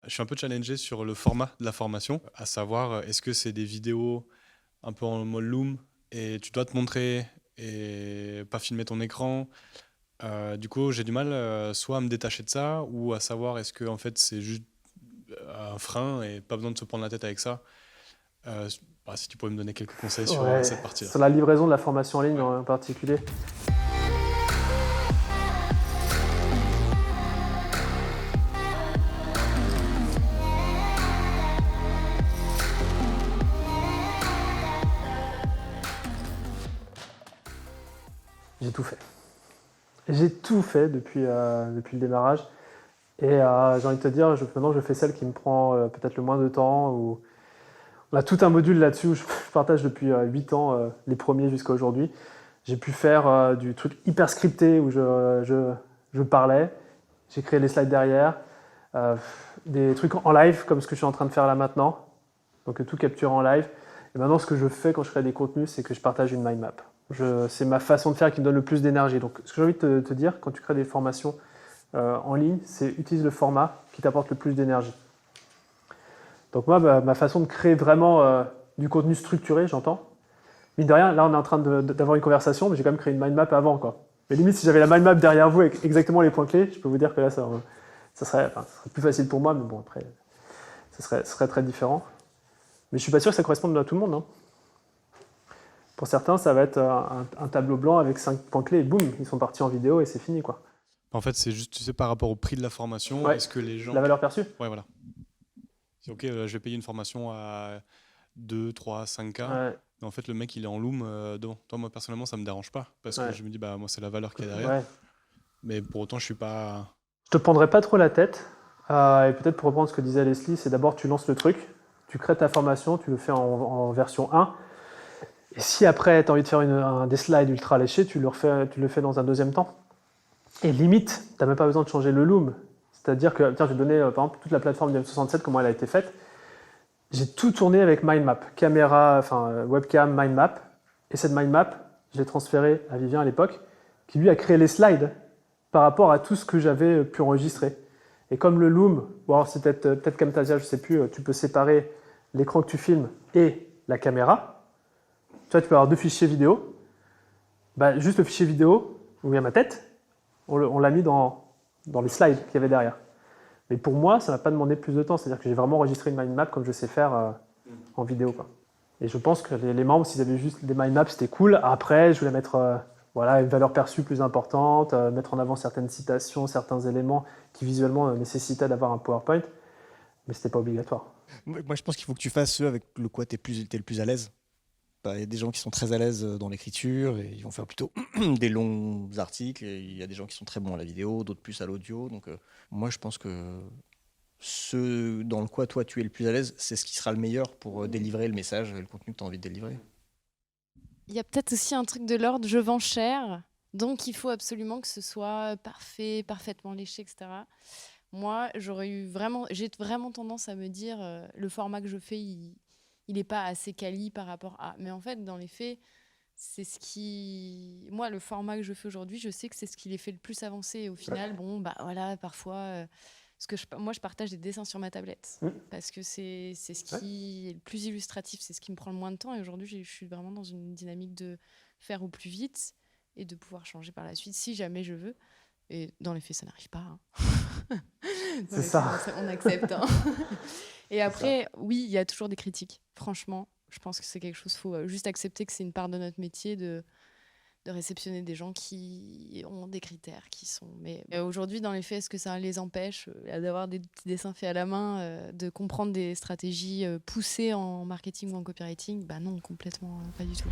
Je suis un peu challengé sur le format de la formation, à savoir, est-ce que c'est des vidéos un peu en mode Loom et tu dois te montrer et pas filmer ton écran. Du coup, j'ai du mal soit à me détacher de ça ou à savoir est-ce que en fait c'est juste un frein et pas besoin de se prendre la tête avec ça. Euh, Si tu pouvais me donner quelques conseils sur Ouais, cette partie-là. sur la livraison de la formation en ligne en particulier. J'ai tout fait. J'ai tout fait depuis le démarrage. Et j'ai envie de te dire, maintenant je fais celle qui me prend peut-être le moins de temps. On a tout un module là-dessus où je partage depuis 8 ans, les premiers jusqu'à aujourd'hui. J'ai pu faire du truc hyper scripté où je parlais. J'ai créé les slides derrière. Des trucs en live comme ce que je suis en train de faire là maintenant. Donc tout capturé en live. Et maintenant ce que je fais quand je crée des contenus, c'est que je partage une mind map. C'est ma façon de faire qui me donne le plus d'énergie. Donc ce que j'ai envie de te dire, quand tu crées des formations en ligne, c'est utilise le format qui t'apporte le plus d'énergie. Donc moi, ma façon de créer vraiment du contenu structuré, j'entends. Mine de rien, là on est en train d'avoir une conversation, mais j'ai quand même créé une mind map avant, quoi. Mais limite, si j'avais la mind map derrière vous avec exactement les points clés, je peux vous dire que là, ça serait plus facile pour moi, mais bon, après, ça serait très différent. Mais je suis pas sûr que ça corresponde à tout le monde, hein. Pour certains, ça va être un tableau blanc avec 5 points clés, et boum, ils sont partis en vidéo et c'est fini, quoi. En fait, c'est juste, tu sais, par rapport au prix de la formation, Ouais. est-ce que les gens... La valeur perçue. Ouais, voilà. C'est ok, je vais payer une formation à 2, 3, 5K. Ouais. Mais en fait, le mec, il est en Loom devant. Toi, moi, personnellement, ça me dérange pas. Parce que Ouais. je me dis, bah, moi, c'est la valeur qu'il y a derrière. Ouais. Mais pour autant, je suis pas... Je te prendrai pas trop la tête. Et peut-être pour reprendre ce que disait Leslie, c'est d'abord tu lances le truc, tu crées ta formation, tu le fais en version 1. Et si après tu as envie de faire des slides ultra léchés, tu le fais dans un deuxième temps. Et limite, tu n'as même pas besoin de changer le loom. C'est-à-dire que, tiens, je vais donner par exemple toute la plateforme du M67, comment elle a été faite. J'ai tout tourné avec MindMap, caméra, webcam, MindMap. Et cette MindMap, je l'ai transférée à Vivien à l'époque, qui lui a créé les slides par rapport à tout ce que j'avais pu enregistrer. Et comme le Loom, bon, c'est peut-être Camtasia, je ne sais plus, tu peux séparer l'écran que tu filmes et la caméra. Tu vois, tu peux avoir 2 fichiers vidéo. Bah, juste le fichier vidéo, où il y a ma tête, on l'a mis dans les slides qu'il y avait derrière. Mais pour moi, ça ne m'a pas demandé plus de temps. C'est-à-dire que j'ai vraiment enregistré une mind map comme je sais faire en vidéo, quoi. Et je pense que les membres, s'ils avaient juste des mind maps, c'était cool. Après, je voulais mettre une valeur perçue plus importante, mettre en avant certaines citations, certains éléments qui visuellement nécessitaient d'avoir un PowerPoint. Mais ce n'était pas obligatoire. Moi, je pense qu'il faut que tu fasses ceux avec le quoi tu es le plus à l'aise. Il y a des gens qui sont très à l'aise dans l'écriture et ils vont faire plutôt des longs articles. Et il y a des gens qui sont très bons à la vidéo, d'autres plus à l'audio. Donc, moi, je pense que ce dans le quoi toi tu es le plus à l'aise, c'est ce qui sera le meilleur pour délivrer le message et le contenu que tu as envie de délivrer. Il y a peut-être aussi un truc de l'ordre, je vends cher, donc il faut absolument que ce soit parfait, parfaitement léché, etc. Moi, j'ai vraiment tendance à me dire, le format que je fais, il n'est pas assez quali par rapport à... Mais en fait, dans les faits, c'est ce qui... Moi, le format que je fais aujourd'hui, je sais que c'est ce qui les fait le plus avancer. Et au final, bon, bah voilà, parfois... moi, je partage des dessins sur ma tablette parce que c'est ce qui est le plus illustratif, c'est ce qui me prend le moins de temps. Et aujourd'hui, je suis vraiment dans une dynamique de faire au plus vite et de pouvoir changer par la suite si jamais je veux. Et dans les faits, ça n'arrive pas. Hein. C'est ça. On accepte. Hein. Et après, oui, il y a toujours des critiques. Franchement, je pense que c'est quelque chose, il faut juste accepter que c'est une part de notre métier de réceptionner des gens qui ont des critères qui sont... Mais aujourd'hui, dans les faits, est-ce que ça les empêche d'avoir des petits dessins faits à la main, de comprendre des stratégies poussées en marketing ou en copywriting ? Bah non, complètement, pas du tout.